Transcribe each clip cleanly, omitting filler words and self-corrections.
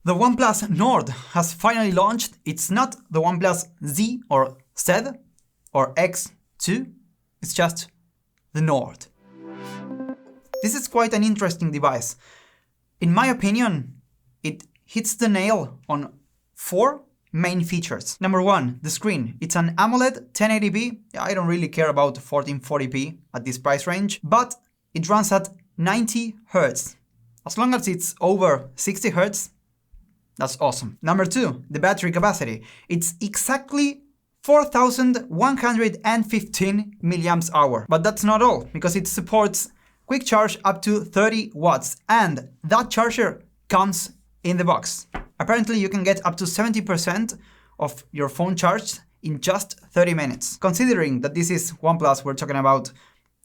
The OnePlus Nord has finally launched. It's not the OnePlus Z or Z or X2, it's just the Nord. This is quite an interesting device. In my opinion, it hits the nail on 4 main features. Number 1, the screen. It's an AMOLED 1080p. I don't really care about 1440p at this price range, but it runs at 90 Hz. As long as it's over 60 Hz, that's awesome. Number 2, the battery capacity. It's exactly 4115 milliamps hour. But that's not all, because it supports quick charge up to 30 watts, and that charger comes in the box. Apparently you can get up to 70% of your phone charged in just 30 minutes. Considering that this is OnePlus we're talking about,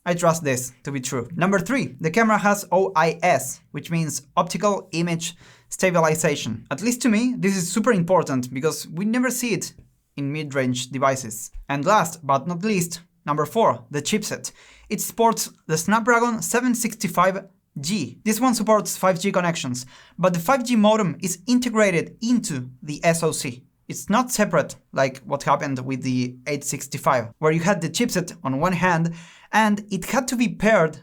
I trust this to be true. Number 3, the camera has OIS, which means optical image stabilization. At least to me, this is super important because we never see it in mid-range devices. And last but not least, number 4, the chipset. It supports the Snapdragon 765G. This one supports 5G connections, but the 5G modem is integrated into the SoC. It's not separate like what happened with the 865, where you had the chipset on one hand and it had to be paired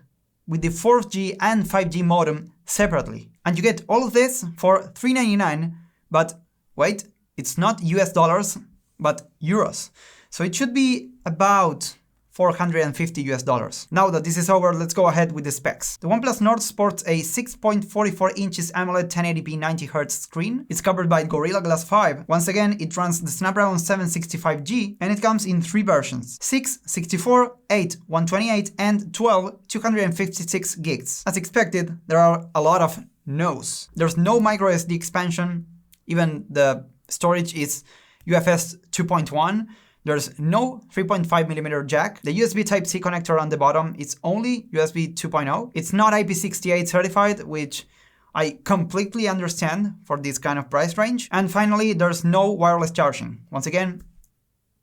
with the 4G and 5G modem separately. And you get all of this for $399, but wait, it's not US dollars, but euros. So it should be about $450 US. Now that this is over, let's go ahead with the specs. The OnePlus Nord sports a 6.44 inches AMOLED 1080p 90Hz screen. It's covered by Gorilla Glass 5. Once again, it runs the Snapdragon 765G and it comes in 3 versions: 6, 64, 8, 128 and 12, 256 gigs. As expected, there are a lot of no's. There's no microSD expansion. Even the storage is UFS 2.1. There's no 3.5mm jack. The USB Type-C connector on the bottom is only USB 2.0. It's not IP68 certified, which I completely understand for this kind of price range. And finally, there's no wireless charging. Once again,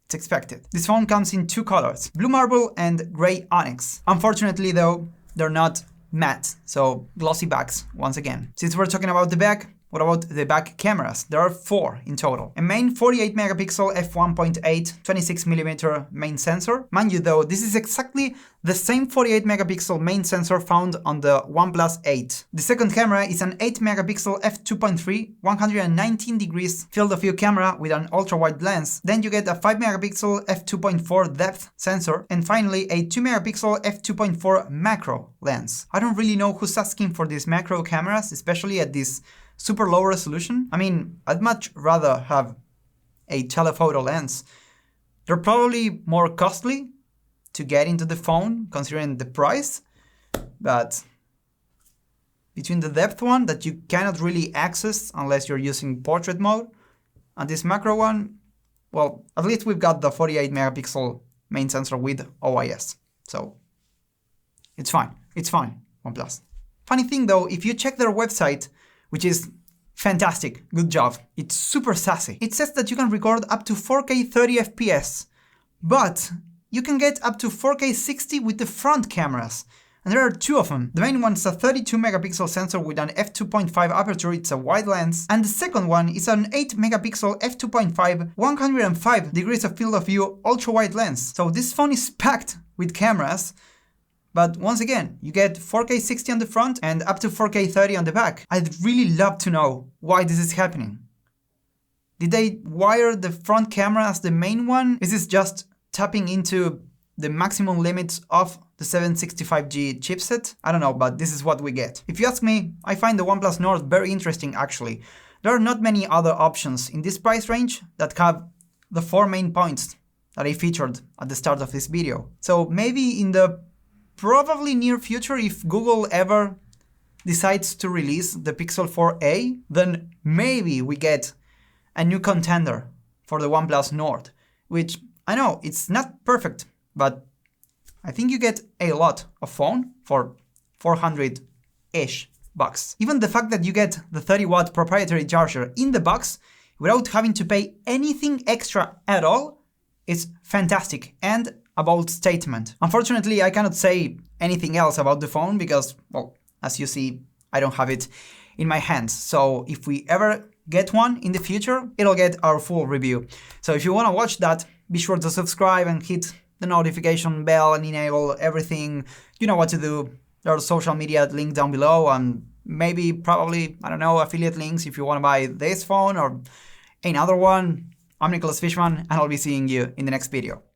it's expected. This phone comes in 2 colors, blue marble and gray onyx. Unfortunately though, they're not matte, so glossy backs once again. Since we're talking about the back, what about the back cameras? There are 4 in total. A main 48 megapixel f1.8 26mm main sensor. Mind you though, this is exactly the same 48 megapixel main sensor found on the OnePlus 8. The second camera is an 8 megapixel f2.3 119 degrees field of view camera with an ultra wide lens. Then you get a 5 megapixel f2.4 depth sensor, and finally a 2 megapixel f2.4 macro lens. I don't really know who's asking for these macro cameras, especially at this super low resolution. I mean, I'd much rather have a telephoto lens. They're probably more costly to get into the phone considering the price, but between the depth one that you cannot really access unless you're using portrait mode and this macro one, well, at least we've got the 48 megapixel main sensor with OIS. So it's fine. It's fine, OnePlus. Funny thing though, if you check their website, which is fantastic, good job, it's super sassy. It says that you can record up to 4K 30 FPS, but you can get up to 4K 60 with the front cameras. And there are 2 of them. The main one is a 32 megapixel sensor with an f2.5 aperture, it's a wide lens. And the second one is an 8 megapixel f2.5 105 degrees of field of view ultra wide lens. So this phone is packed with cameras. But once again, you get 4K 60 on the front and up to 4K 30 on the back. I'd really love to know why this is happening. Did they wire the front camera as the main one? Is this just tapping into the maximum limits of the 765G chipset? I don't know, but this is what we get. If you ask me, I find the OnePlus Nord very interesting actually. There are not many other options in this price range that have the 4 main points that I featured at the start of this video. So maybe in the probably near future, if Google ever decides to release the Pixel 4a, then maybe we get a new contender for the OnePlus Nord, which I know it's not perfect, but I think you get a lot of phone for 400-ish bucks. Even the fact that you get the 30-watt proprietary charger in the box without having to pay anything extra at all is fantastic and a bold statement. Unfortunately, I cannot say anything else about the phone because, well, as you see, I don't have it in my hands. So if we ever get one in the future, it'll get our full review. So if you want to watch that, be sure to subscribe and hit the notification bell and enable everything. You know what to do. There's social media link down below, and maybe, probably, I don't know, affiliate links if you want to buy this phone or another one. I'm Nicolás Fishman, and I'll be seeing you in the next video.